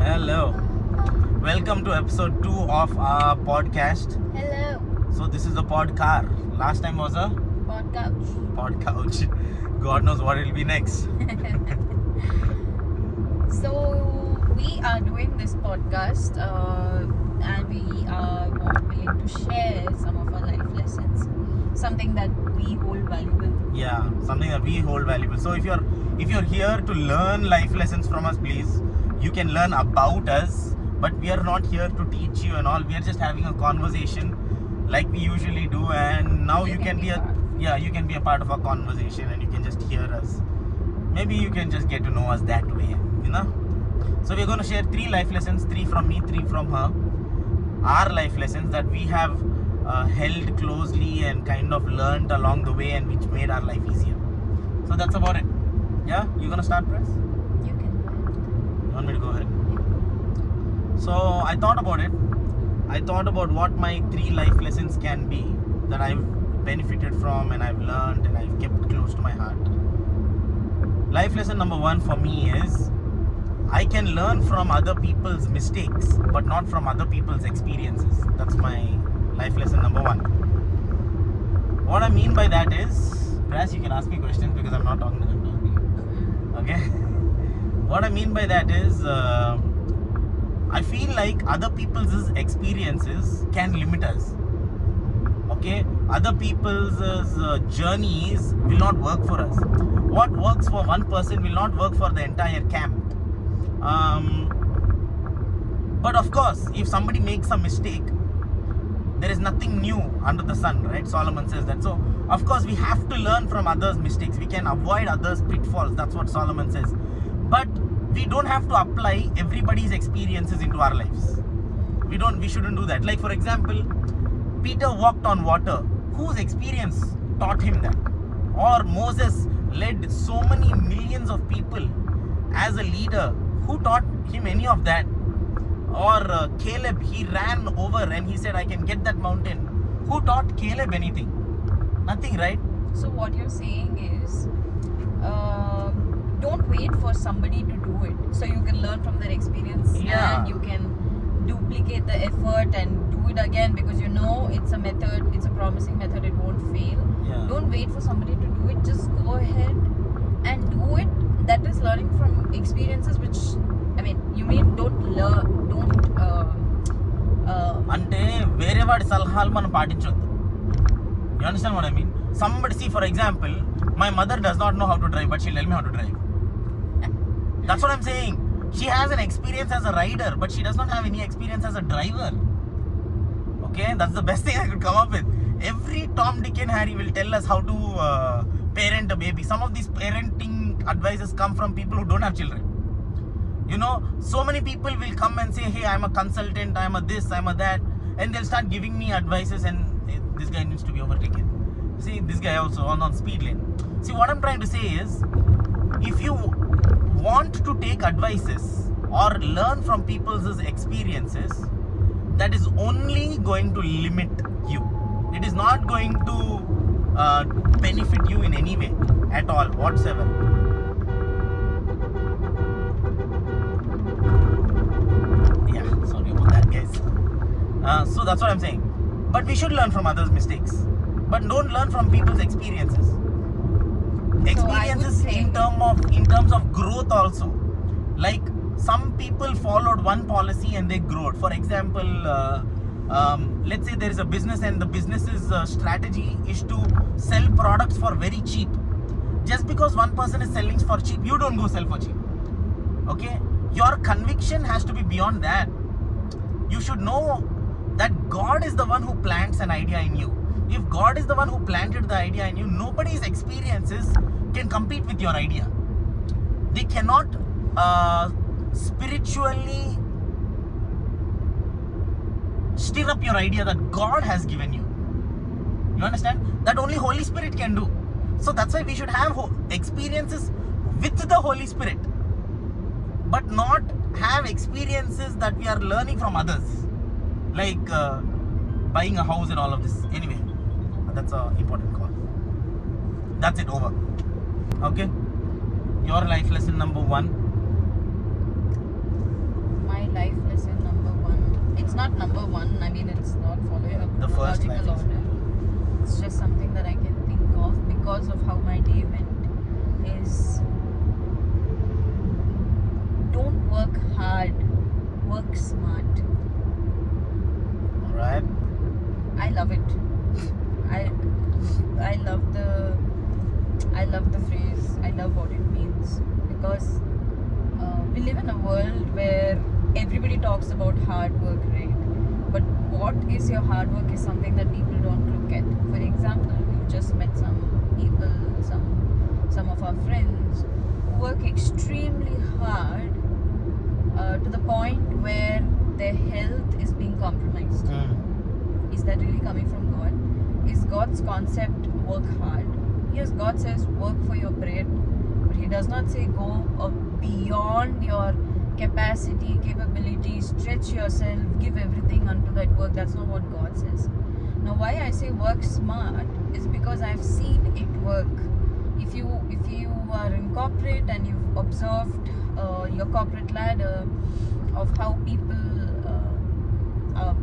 Hello. Welcome to episode 2 of our podcast. Hello, So this is the pod car. Last time was a podcast. pod couch. God knows what it'll be next. So we are doing this podcast, and we are willing to share some of our life lessons, something that we hold valuable. Yeah, something that we hold valuable. So if you're here to learn life lessons from us, please, you can learn about us. But we are not here to teach you and all. We are just having a conversation like we usually do, and now you can be a you can be a part of our conversation and you can just hear us. Maybe you can just get to know us that way, you know. So we're going to share 3 life lessons, 3 from me, 3 from her. Our life lessons that we have held closely and kind of learned along the way, and which made our life easier. So that's about it. Yeah, you gonna start, Press? You can go ahead. You want me to go ahead? So I thought about it. I thought about what my 3 life lessons can be that I've benefited from and I've learned and I've kept close to my heart. Life lesson number 1 for me is I can learn from other people's mistakes, but not from other people's experiences. That's my life lesson number 1. What I mean by that is, perhaps you can ask me questions because I'm not talking to them. Okay? What I mean by that is, I feel like other people's experiences can limit us. Okay? Other people's journeys will not work for us. What works for one person will not work for the entire camp. But of course, if somebody makes a mistake, there is nothing new under the sun, right? Solomon says that. So, of course, we have to learn from others' mistakes. We can avoid others' pitfalls. That's what Solomon says. But we don't have to apply everybody's experiences into our lives. We shouldn't do that. Like, for example, Peter walked on water. Whose experience taught him that? Or Moses led so many millions of people as a leader. Who taught him any of that? Or Caleb, he ran over and he said, I can get that mountain. Who taught Caleb anything? Nothing, right? So what you're saying is, don't wait for somebody to do it, so you can learn from their experience. Yeah. And you can duplicate the effort and do it again, because you know it's a method, it's a promising method, it won't fail. Yeah. Don't wait for somebody to do it, just go ahead and do it. That is learning from experiences, which, I mean, you mean అంటే వేరే వాడి సలహాలు మనం పాటించొద్దు. You understand what I mean? Somebody, see, for example, my mother does not know how to drive, but she'll tell me how to drive. That's what I'm saying. She has an experience as a rider, but she does not have any experience as a driver. Okay, that's the best thing I could come up with. Every Tom, Dick and Harry will tell us how to parent a baby. Some of these parenting advices come from people who don't have children. You know, so many people will come and say, hey, I'm a consultant, I'm a this, I'm a that, and they'll start giving me advices, and hey, this guy needs to be overtaken. See, this guy also on speed lane. See, what I'm trying to say is, if you want to take advices or learn from people's experiences, that is only going to limit you. It is not going to benefit you in any way at all whatsoever. Yeah, sorry about that, guys. So that's what I'm saying. But we should learn from others' mistakes, but don't learn from people's experiences. Experiences in terms of growth also. Like, some people followed one policy and they grew. For example, let's say there is a business and the business's strategy is to sell products for very cheap. Just because one person is selling for cheap, you don't go sell for cheap. Okay? Your conviction has to be beyond that. You should know that God is the one who plants an idea in you. If God is the one who planted the idea in you, nobody's experiences can compete with your idea. They cannot spiritually stir up your idea that God has given you. You understand? That only Holy Spirit can do. So that's why we should have experiences with the Holy Spirit, but not have experiences that we are learning from others, like buying a house and all of this. Anyway, that's an important call. That's it, over. Okay, your life lesson number 1. My not number one. I mean, it's not following a The first chronological life lesson. order. It's just something that I can think of because of how my day went. Is don't work hard, work smart. Alright. I love it. I love the phrase. I love what it means because we live in a world where everybody talks about hard work, right? But what is your hard work is something that people don't look at. For example, we just met some people, some of our friends who work extremely hard to the point where their health is being compromised. Is that really coming from God? Is God's concept work hard? Yes, God says work for your bread, but He does not say go beyond your capacity, capability, stretch yourself, give everything unto that work. That's not what God says. Now, why I say work smart is because I've seen it work. If you are in corporate and you've observed your corporate ladder of how people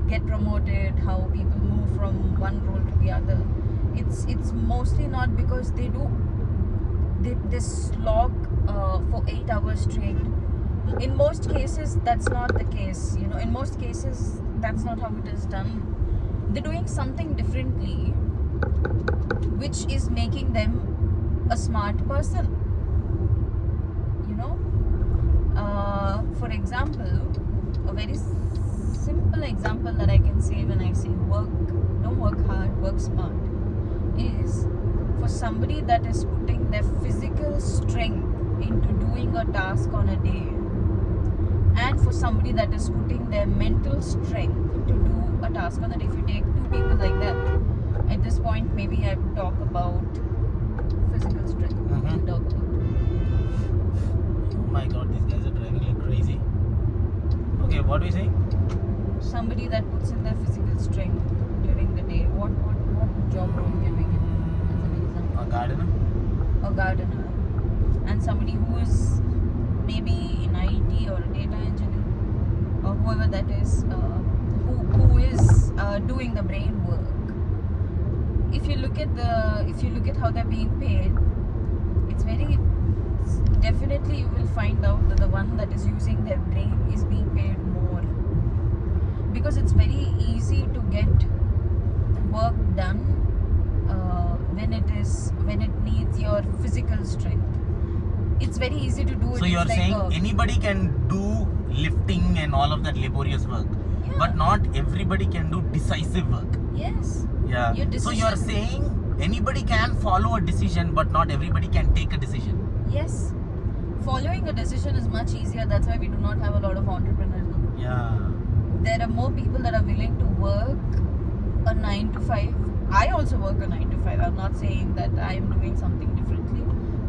get promoted, how people move from one role to the other, it's mostly not because they slog for 8 hours straight. In most cases, that's not the case. In most cases, that's not how it is done. They're doing something differently, which is making them a smart person. For example, a very simple example that I can say when I say don't work hard, work smart, is for somebody that is putting their physical strength into doing a task on a day, and for somebody that is putting their mental strength to do a task on a day. If you take two people like that, at this point maybe I would talk about physical strength. Mhm. Talk about. Oh my god, these guys are driving like crazy. Okay, what are we saying? Somebody that puts in their physical strength during the day. What job role can we give as an example? A gardener? A gardener, and somebody who is maybe in IT or a data engineer or whoever that is, who is doing the brain work. If you look at how they're being paid, definitely you will find out that the one that is using their brain is being paid more, because it's very easy to get work done when it needs your physical strength. It's very easy to do it. So you're saying anybody can do lifting and all of that laborious work, Yeah. but not everybody can do decisive work. Yes. Yeah. Your So you're decision- saying anybody can follow a decision, but not everybody can take a decision. Yes. Following a decision is much easier. That's why we do not have a lot of entrepreneurs now. Yeah. There are more people that are willing to work a 9 to 5. I also work a 9 to 5. I'm not saying that I am doing something differently.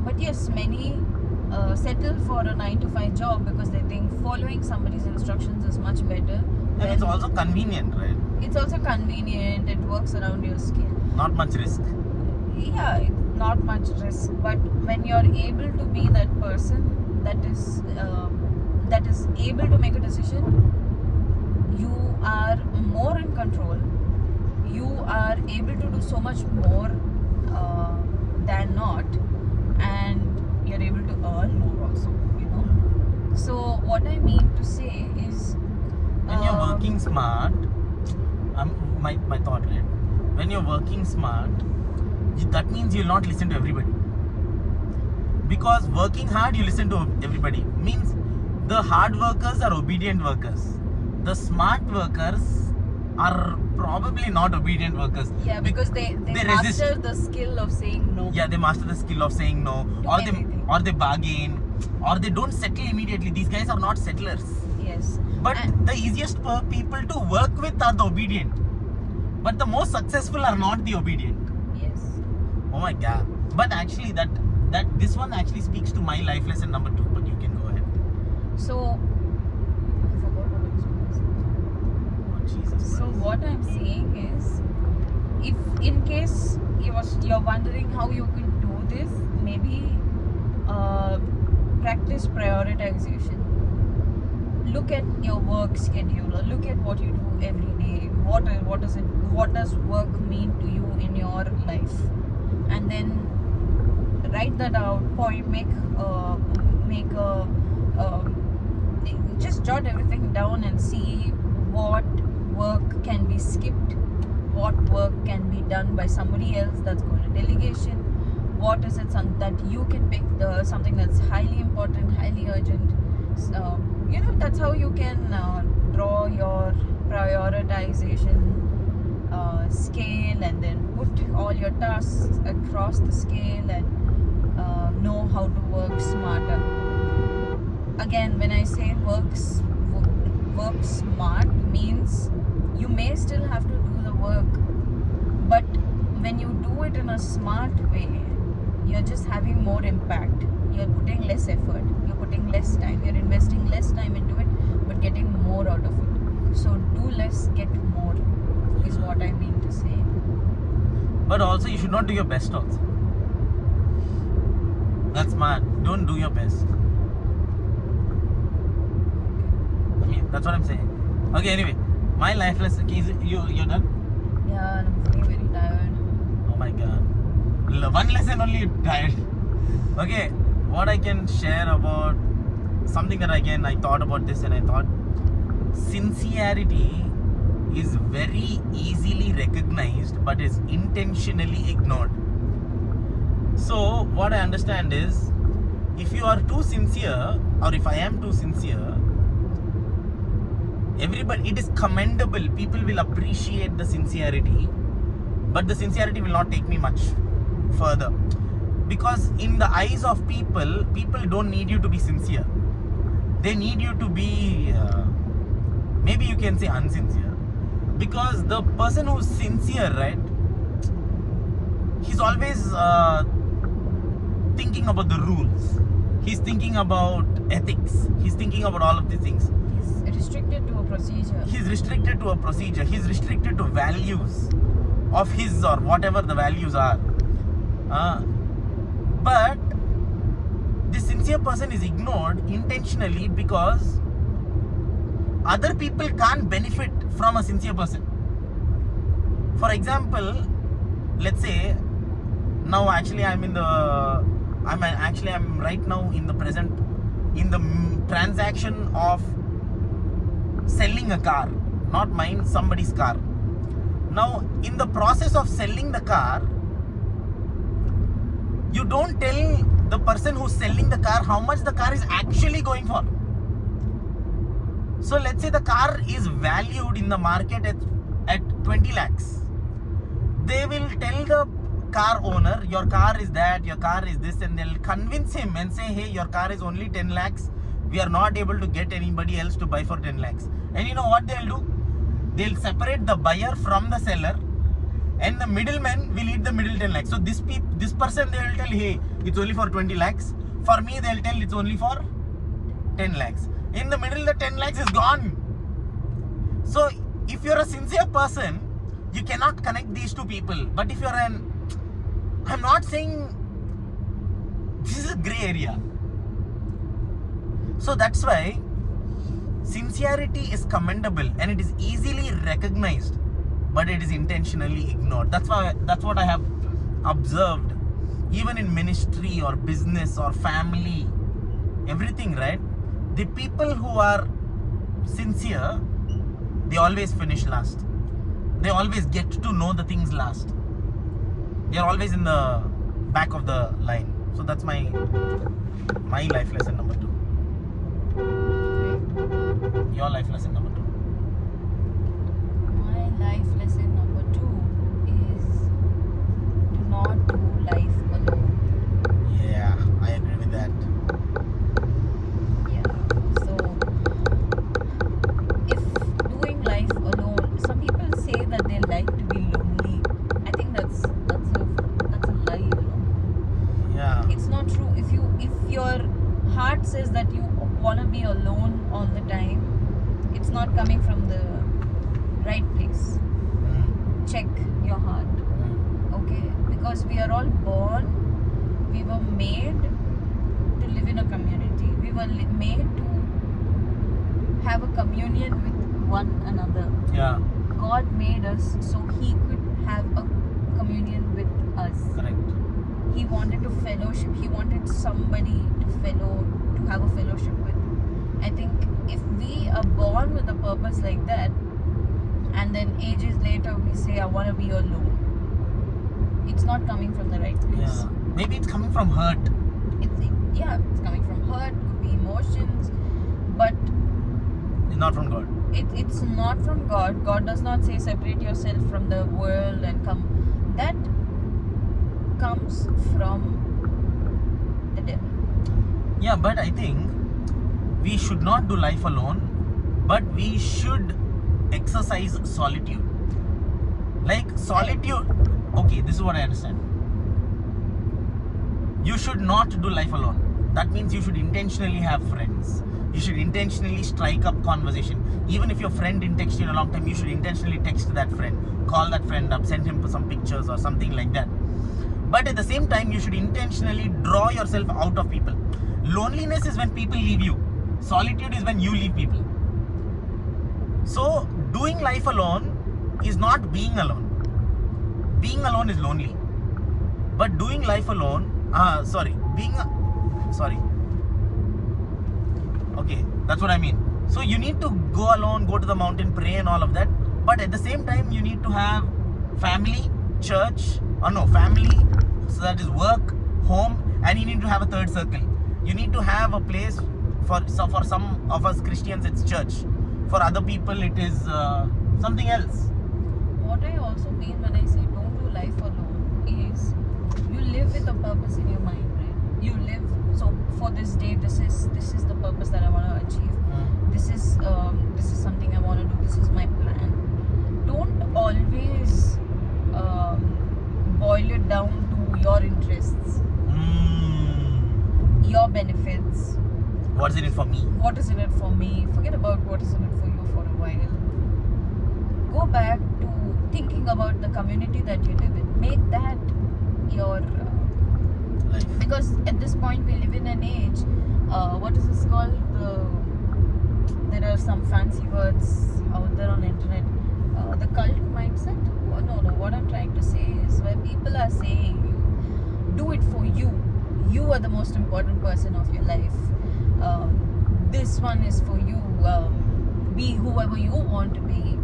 But yes, many settle for a 9 to 5 job because they think following somebody's instructions is much better. And it's also convenient, right? It's also convenient. It works around your skill. Not much risk. Yeah, not much risk, but when you're able to be that person that is able to make a decision, you are more in control. You are able to do so much more than not, and you're able to earn more also. So what I mean to say is, When you're working smart, my thought, right? When you're working smart, that means you'll not listen to everybody. Because working hard, you listen to everybody. Means the hard workers are obedient workers. The smart workers are probably not obedient workers. yeah, because they resist. master the skill of saying no. Yeah, they master the skill of saying no, To or everything. they bargain, or they don't settle immediately. These guys are not settlers. Yes. But And- the easiest people to work with are the obedient. But the most successful are not the obedient. Yes. Oh my god. But actually that this one actually speaks to my life lesson number 2, but you can go ahead. So, I forgot what I was going to say. Oh Jesus So Christ. what I'm saying is, if in case you're wondering how you can do this, maybe practice prioritization. look at your work schedule, or look at what you do every day. What does work mean to you in your life? And then write that out. Make a just jot everything down and see what work can be skipped, what work can be done by somebody else. That's called a delegation. What is it that you can pick, something that's highly important, highly urgent. So, that's how you can draw your prioritization scale, and then put all your tasks across the scale, and know how to work smarter. Again, when I say work smart, means you may still have to do the work, but when you do it in a smart way, you're just having more impact. You're putting less effort, you're putting less time, you're investing less time into it, but getting more out of it. So do less, get more, is what I mean to say. But also, you should not do your best also. That's smart. Don't do your best. I mean, that's what I'm saying. Okay, anyway, my life lesson. You're done? Yeah, and I'm feeling very tired. Oh my god. One lesson only, you're tired. Okay, what I can share about something that again I thought about this, and I thought sincerity is very easily recognized but is intentionally ignored. So what I understand is, if you are too sincere, or if I am too sincere, everybody, it is commendable. People will appreciate the sincerity, but the sincerity will not take me much further, because in the eyes of people don't need you to be sincere. They need you to be maybe you can say unsincere, because the person who's sincere, right, he's always thinking about the rules, he's thinking about ethics, he's thinking about all of these things. He's restricted to a procedure. He's restricted to a procedure. He's restricted to values of his, or whatever the values are. But the sincere person is ignored intentionally because other people can't benefit from a sincere person. For example, let's say now actually I'm right now in the present in the transaction of selling a car, not mine, somebody's car. Now in the process of selling the car, you don't tell the person who's selling the car how much the car is actually going for. So let's say the car is valued in the market at 20 lakhs. They will tell the car owner, your car is that, your car is this, and they'll convince him and say, hey, your car is only 10 lakhs. We are not able to get anybody else to buy for 10 lakhs. And you know what they'll do? They'll separate the buyer from the seller, and the middleman will eat the middle 10 lakhs. So this person, they will tell, hey, it's only for 20 lakhs. For me, they'll tell it's only for 10 lakhs. In the middle, the 10 lakhs is gone. So if you're a sincere person, you cannot connect these two people. But if you're I'm not saying this is a gray area. So that's why sincerity is commendable and it is easily recognized, but it is intentionally ignored. That's what I have observed, even in ministry or business or family, everything, right? The people who are sincere, they always finish last. They always get to know the things last. They are always in the back of the line. So that's my life lesson number 2. Your life lesson number 2. My life lesson number 2 is do not do life alone. Yeah, I agree with that. Yeah. So if doing life alone, some people say that they like to be lonely. I think that's a lie, Yeah. It's not true. If your heart says that you want to be alone all the time, it's not coming from the right place. Check your heart, okay? Because we are all born, we were made to live in a community. We were made to have a communion with one another. Yeah, God made us so He could have a communion with us. correct. He wanted to fellowship. He wanted somebody to have a fellowship with. I think if we are born with a purpose like that, and then ages later we say, I want to be alone, it's not coming from the right place. Yeah, maybe it's coming from hurt. It's coming from hurt, could be emotions, but It's not from God. it's not from God. God does not say separate yourself from the world and come. That comes from the devil. Yeah, but I think we should not do life alone, but we should exercise solitude. Like solitude. Okay, this is what I understand. You should not do life alone. That means you should intentionally have friends. You should intentionally strike up conversation. Even if your friend didn't text you in a long time, you should intentionally text that friend, call that friend up, send him some pictures or something like that. But at the same time, you should intentionally draw yourself out of people. Loneliness is when people leave you. Solitude is when you leave people. So, doing life alone is not being alone. Being alone is lonely. But doing life alone, okay, that's what I mean. So you need to go alone, go to the mountain, pray and all of that. But at the same time, you need to have family, church, family, so that is work, home, and you need to have a third circle. You need to have a place for some of us Christians, it's church. For other people, it is something else. What I also mean when I say don't do life alone is you live with a purpose in your mind, right? You live, so for this day, this is the purpose that I want to achieve. This is something I want to do. This is my plan. Don't always boil it down to your interests, your benefits. What is in it for me? What is in it for me? Forget about what is in it for you for a while. Go back to thinking about the community that you live in. Make that your Life. because at this point we live in an age. What is this called? There are some fancy words out there on the internet. The cult mindset. Oh, no. What I'm trying to say is where people are saying, do it for you. You are the most important person of your life. This one is for you. Be whoever you want to be.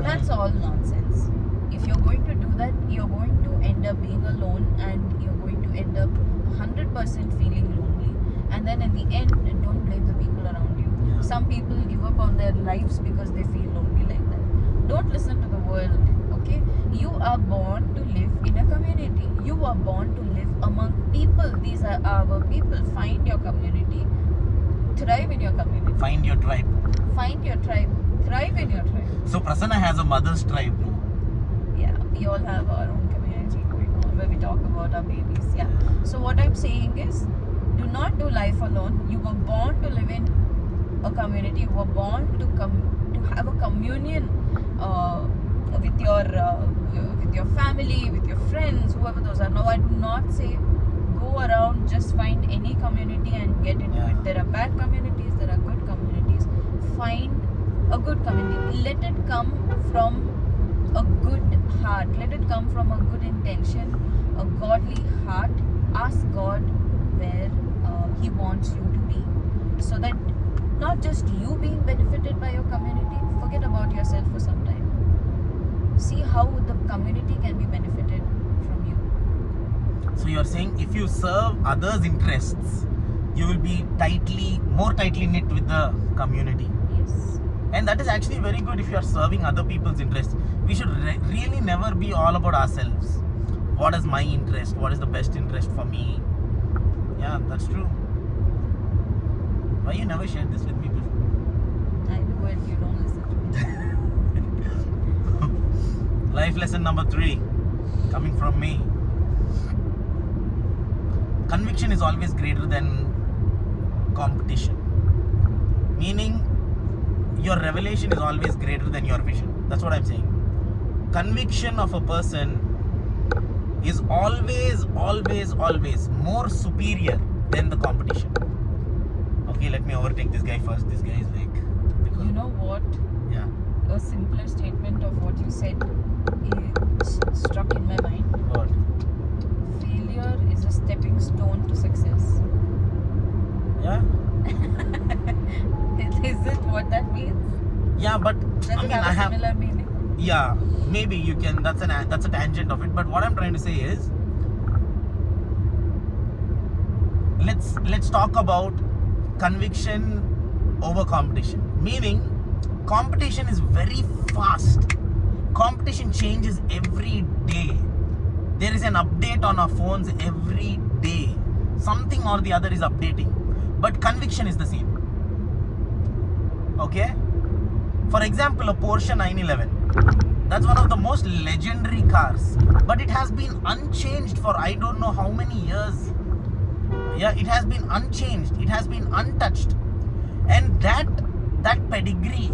That's all nonsense. If you're going to do that, you're going to end up being alone, and you're going to end up 100% feeling lonely. And then in the end, don't blame the people around you. Yeah. Some people give up on their lives because they feel lonely like that. Don't listen to the world, okay? You are born to live in a community. You are born to live among people. These are our people. Find your community. Thrive in your community. Find your tribe. Find your tribe. Thrive in your tribe. So Prasanna has a mother's tribe, no? Yeah, we all have our own community going on where we talk about our babies. Yeah. So what I'm saying is, do not do life alone. You were born to live in a community. You were born to have a communion with your family, with your friends, whoever those are. Now I do not say go around just find any community and get into it. There are bad communities. There are good communities. Find a good community. Let it come from a good heart. Let it come from a good intention, a godly heart. Ask God where He wants you to be, so that not just you being benefited by your community, forget about yourself for some time. See how the community can be benefited from you. So you're saying if you serve others' interests, you will be more tightly knit with the community. Yes. And that is actually very good if you are serving other people's interests. We should really never be all about ourselves. What is my interest? What is the best interest for me? Yeah, that's true. Why you never shared this with me before? I do it, you don't listen to me. Life lesson number 3, coming from me. Conviction is always greater than competition. Meaning, your revelation is always greater than your vision. That's what I'm saying. Conviction of a person is always more superior than the competition. Okay, let me overtake this guy first. This guy is like You know what? Yeah. A simpler statement of what you said is struck in my mind. What? Failure is a stepping stone to success. Yeah. Is it what that means? Yeah, but Does I it mean, have I a have. similar meaning? Yeah, maybe you can. That's a tangent of it. But what I'm trying to say is, let's talk about conviction over competition. Meaning, competition is very fast. Competition changes every day. There is an update on our phones every day. Something or the other is updating. But conviction is the same. Okay? For example, a Porsche 911. That's one of the most legendary cars. But it has been unchanged for I don't know how many years. Yeah, it has been unchanged. It has been untouched. And that pedigree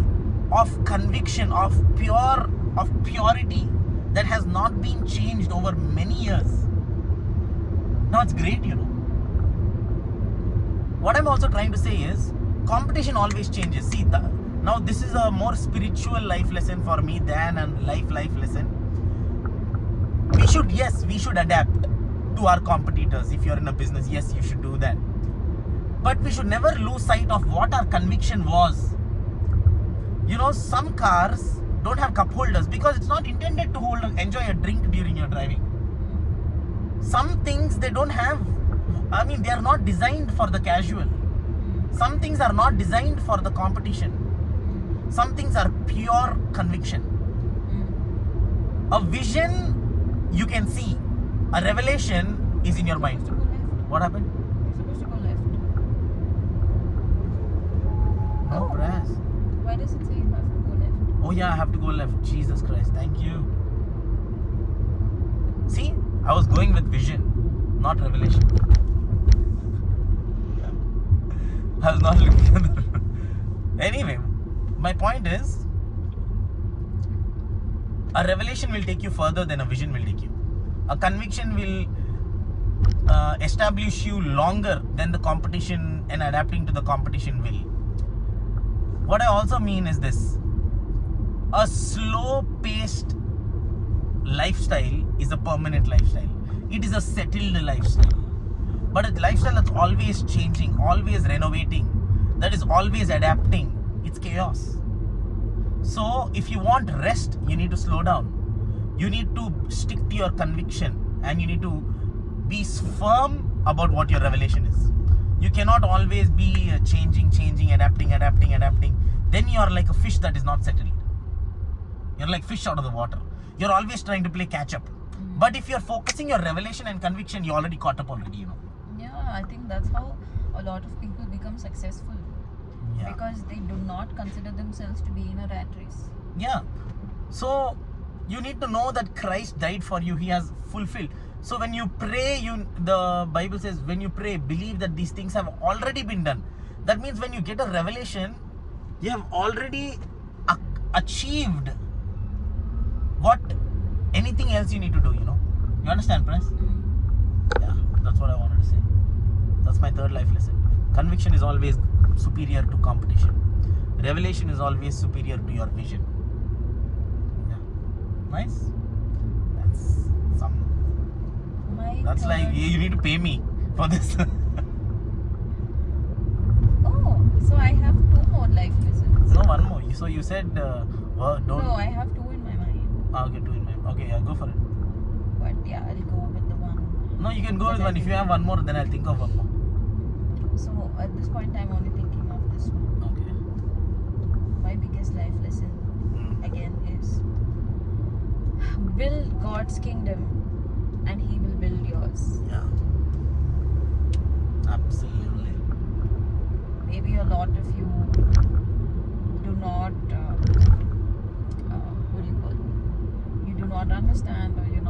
of conviction, of purity that has not been changed over many years. Now it's great, you know. What I'm also trying to say is, competition always changes. See, now this is a more spiritual life lesson for me than a life lesson. We should adapt to our competitors. If you're in a business, yes, you should do that. But we should never lose sight of what our conviction was. You know, some cars don't have cup holders because it's not intended to enjoy a drink during your driving. Some things they don't have. I mean, they are not designed for the casual. Some things are not designed for the competition. Some things are pure conviction. A vision you can see. A revelation is in your mind. You're supposed to go left. What happened? You're supposed to go left. No Oh. press. Why does it say you have to go left? Oh yeah, I have to go left. Jesus Christ, thank you. See, I was going with vision, not revelation. I was not looking at the... Anyway, my point is, a revelation will take you further than a vision will take you. A conviction will establish you longer than the competition and adapting to the competition will. What I also mean is this. A slow-paced lifestyle is a permanent lifestyle. It is a settled lifestyle. But a lifestyle that's always changing, always renovating, that is always adapting, it's chaos. So if you want rest, you need to slow down. You need to stick to your conviction and you need to be firm about what your revelation is. You cannot always be changing, adapting. Then you are like a fish that is not settled. You're like fish out of the water. You're always trying to play catch up. But if you're focusing your revelation and conviction, you're already caught up already, you know. Yeah, I think that's how a lot of people become successful. Yeah. Because they do not consider themselves to be in a rat race. Yeah. So you need to know that Christ died for you. He has fulfilled. So when you pray, the Bible says, when you pray, believe that these things have already been done. That means when you get a revelation, you have already achieved what anything else you need to do, you know. You understand, Press? Yeah, that's what I wanted to say. That's my third life lesson. Conviction is always superior to competition. Revelation is always superior to your vision. Yeah. Nice? That's like, you need to pay me for this. Oh, so I have 2 more life lessons. No, one more. So you said, don't. No, I have 2 in my mind. Okay, 2 in my. Okay, yeah, go for it. But yeah, I'll go with the one. No, you can go with one. If you have one more, then I'll think of one more. So at this point, I'm only thinking of this one. Okay. My biggest life lesson again is build God's kingdom and He will build yours. Yeah. Absolutely. Maybe a lot of you do not, what do you call it? You do not understand, or you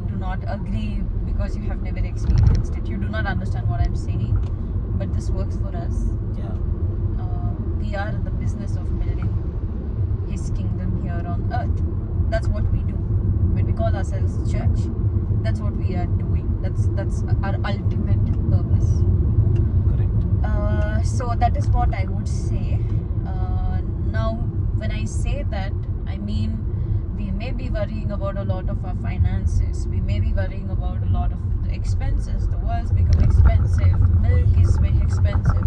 do not agree because you have never experienced it. You do not understand what I'm saying, but this works for us. Yeah. We are in the business of building His kingdom here on earth. That's what we do. When we call ourselves church, that's what we are doing. That's our ultimate purpose. Correct. So that is what I would say. Now, when I say that, I mean we may be worrying about a lot of our finances. We may be worrying about a lot of the expenses. The world's become expensive. Milk is very expensive.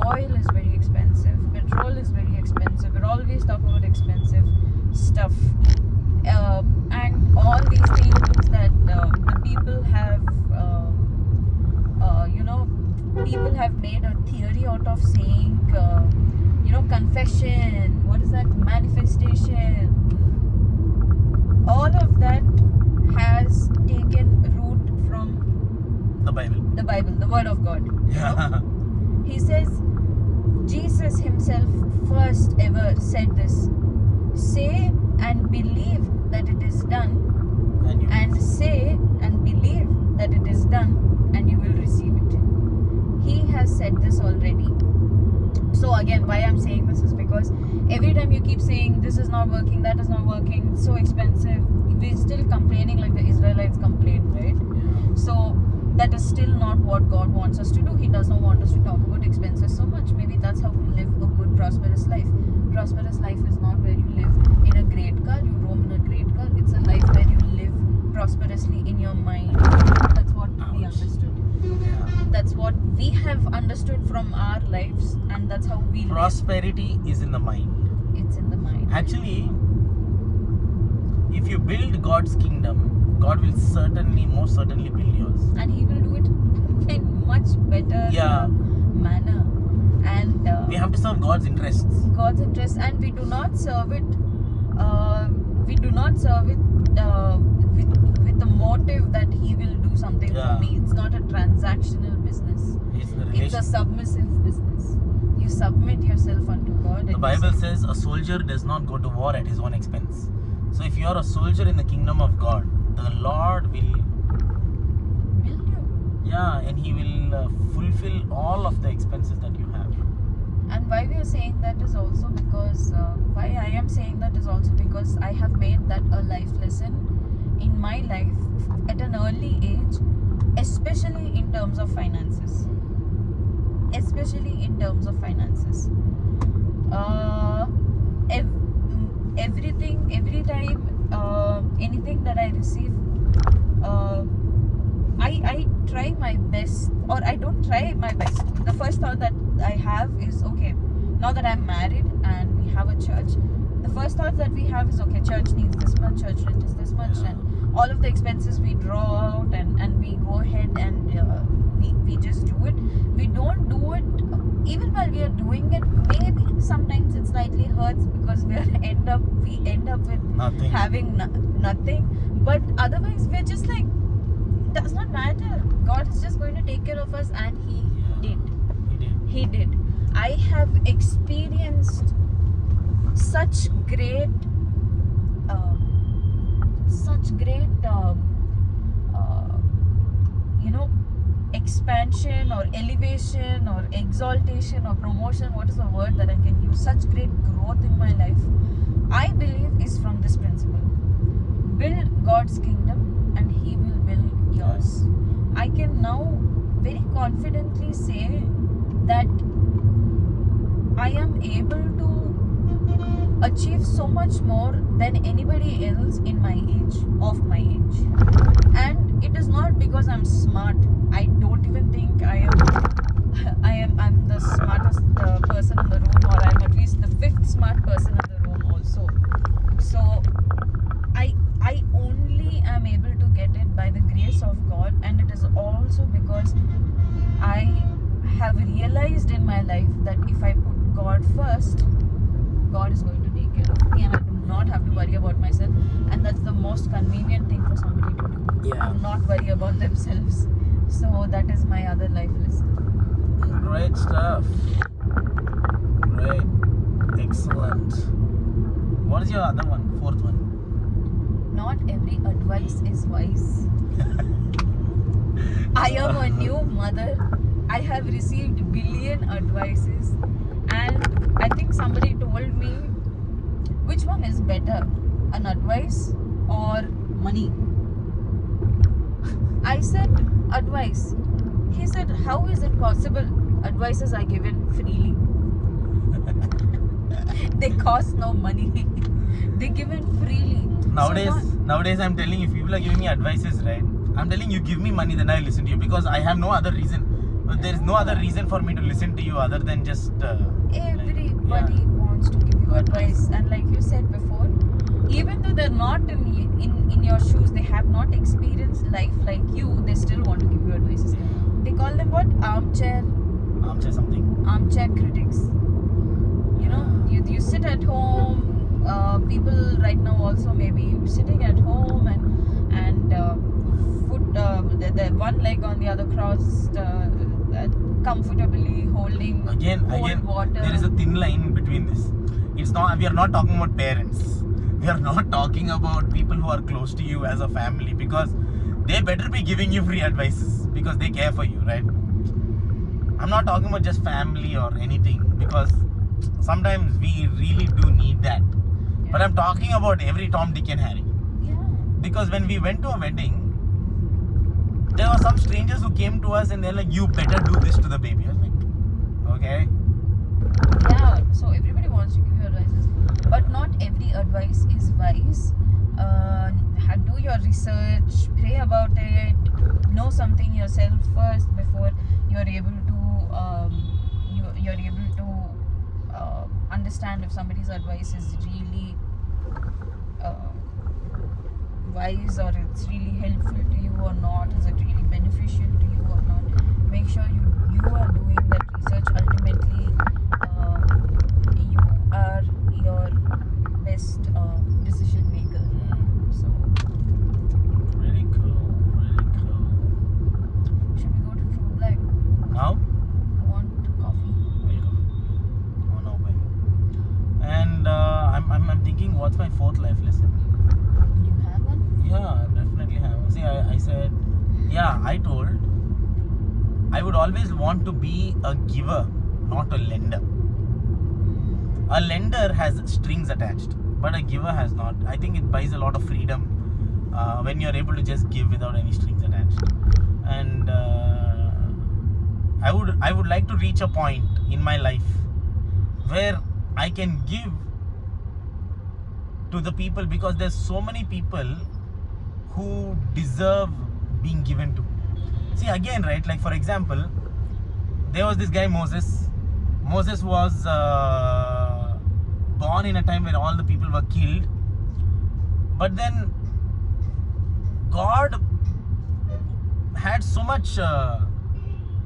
Oil is very expensive. Petrol is very expensive. We're always talking about expensive stuff. And all these things that the people have, people have made a theory out of saying, confession. What is that? Manifestation. All of that has taken root from The Bible. the Bible, the Word of God. Yeah. He says, Jesus himself first ever said this: say and believe that it is done, And you. and say and believe that it is done, and you will receive it. He has said this already. So again, why I'm saying this is because every time you keep saying this is not working, that is not working, so expensive, we're still complaining like the Israelites complained, right? So that is still not what God wants us to do. He does not want us to talk about expenses so much. Maybe that's how we live a good, prosperous life. Prosperous life is not where you live in a great car, you roam in a great car. It's a life where you live prosperously in your mind. That's what we understood. Yeah. That's what we have understood from our lives, and that's how we live. Prosperity is in the mind. It's in the mind. Actually, if you build God's kingdom, God will most certainly build yours. And he will do it in much better Yeah. manner. And We have to serve God's interests. God's interest, and we do not serve it. We do not serve it with the motive that he will do something Yeah. for me. It's not a transactional business. It's the It's a relation. submissive business. You submit yourself unto God. The and Bible says a soldier does not go to war at his own expense. So if you are a soldier in the kingdom of God, the Lord will, will you? yeah, and He will fulfill all of the expenses that you have. And why we are saying that is also because why I am saying that is also because I have made that a life lesson in my life at an early age, especially in terms of finances. Especially in terms of finances. Everything, every time, anything that I receive, I try my best, or I don't try my best. The first thought that I have is, okay, now that I'm married and we have a church, the first thought that we have is, okay, church needs this much, church rent is this much, and all of the expenses we draw out, and we go ahead and we just do it. We don't do it. Even while we are doing it, maybe sometimes it slightly hurts because we end up with Nothing. having nothing. But otherwise, we're just like, it does not matter. God is just going to take care of us, and He did. He did. I have experienced such great, expansion or elevation or exaltation or promotion. What is the word that I can use? Such great growth in my life, I believe, is from this principle: build God's kingdom, and He will build yours. I can now very confidently say that I am able to achieve so much more than anybody else in my age, of my age. And it is not because I'm smart. I don't even think I'm the smartest person in the room, or I'm at least the fifth smart person in the room also. So I only am able to get it by the grace of God, and it is also because I have realized in my life that if I put God first, God is going to take care of me, and I do not have to worry about myself. And that's the most convenient thing for somebody to do. Yeah. To not worry about themselves. So that is my other life lesson. Great stuff. Great. Excellent. What is your other one? Fourth one? Not every advice is wise. I am a new mother. I have received billion advices, and I think somebody told me, which one is better, an advice or money? I said, advice. He said, how is it possible? advices are given freely. They cost no money. They're given freely. Nowadays I'm telling you, if people are giving me advices, right? I'm telling you, give me money, then I listen to you, because I have no other reason. There is no other reason for me to listen to you other than just. Everybody wants to give you advice, and like you said before, even though they're not in your shoes, they have not experienced life like you, they still want to give you advices. They call them what? Armchair critics. You know, you sit at home. People right now also maybe sitting at home and foot the one leg on the other crossed, comfortably holding cold water. There is a thin line between this. It's not. We are not talking about parents. We are not talking about people who are close to you as a family, because they better be giving you free advices because they care for you, right? I'm not talking about just family or anything, because sometimes we really do need that. Yeah. But I'm talking about every Tom, Dick and Harry. Yeah. Because when we went to a wedding, there were some strangers who came to us and they're like, you better do this to the baby. I was like, okay. Yeah, so everybody wants to give you advices, but not every advice is wise. Do your research, pray about it, know something yourself first before you're able to you're able to understand if somebody's advice is really wise, or it's really helpful to you or not. Is it really beneficial to you or not? Make sure you are doing that research. Ultimately, you are your best decision maker. So Really cool. should we go to True Black? Now? I want coffee. Oh no, boy. And I'm thinking, what's my fourth life lesson? Do you have one? Yeah, definitely have. See, I said, I told I would always want to be a giver, not a lender. A lender has strings attached, but a giver has not. I think it buys a lot of freedom when you're able to just give without any strings attached. And I would like to reach a point in my life where I can give to the people, because there's so many people who deserve being given to. See, again, right, like for example, there was this guy Moses. Moses was born in a time when all the people were killed, but then God had so much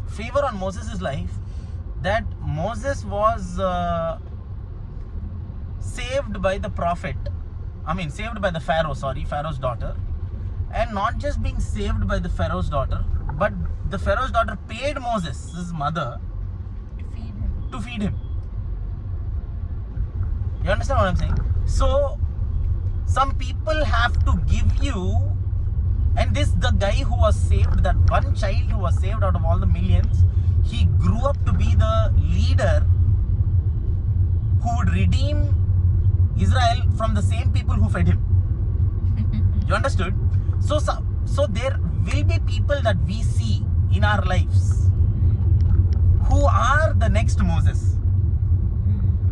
favor on Moses' life that Moses was saved by the Pharaoh's daughter. And not just being saved by the Pharaoh's daughter, but the Pharaoh's daughter paid Moses, his mother, to feed him. You understand what I'm saying? So, some people have to give you, and the guy who was saved, that one child who was saved out of all the millions, he grew up to be the leader who would redeem Israel from the same people who fed him. You understood? So there will be people that we see in our lives who are the next Moses.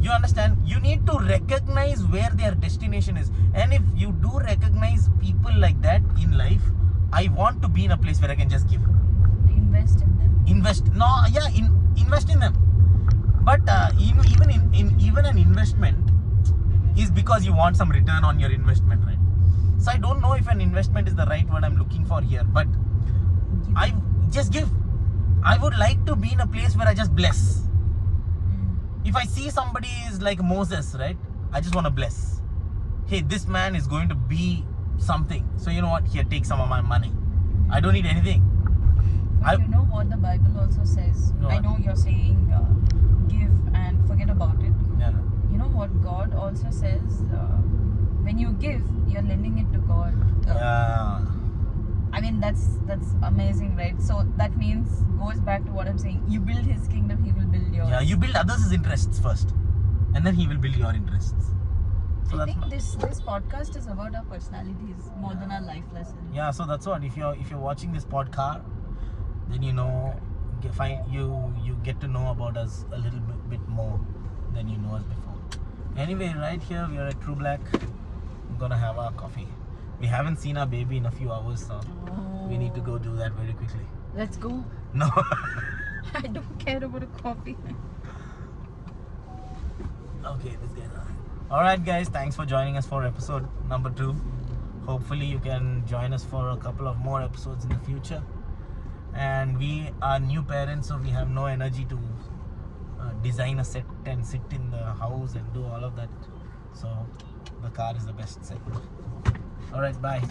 You understand? You need to recognize where their destination is. And if you do recognize people like that in life, I want to be in a place where I can just give. Invest in them. Invest in them. But even an investment is because you want some return on your investment, right? So I don't know if an investment is the right word I'm looking for here, but I just give. I would like to be in a place where I just bless. If I see somebody is like Moses, right, I just want to bless. Hey, this man is going to be something. So you know what? Here, take some of my money. I don't need anything. But you know what the Bible also says? No. I know you're saying give and forget about it. Yeah. You know what God also says? When you give, you're lending it to God. Yeah. I mean, that's amazing, right? So that means, goes back to what I'm saying. You build His kingdom, He will build yours. Yeah, you build others' interests first, and then He will build your interests. So I that's think this podcast is about our personalities more than our life lessons. Yeah, so that's what. If you're watching this podcast, then you know you get to know about us a little bit more than you know us before. Anyway, right here we are at True Black. I'm gonna have our coffee. We haven't seen our baby in a few hours, so we need to go do that very quickly. Let's go. No. I don't care about a coffee. Okay, this guy's on. Alright guys, thanks for joining us for episode number 2. Hopefully you can join us for a couple of more episodes in the future. And we are new parents, so we have no energy to design a set and sit in the house and do all of that. So the car is the best set. Alright, bye.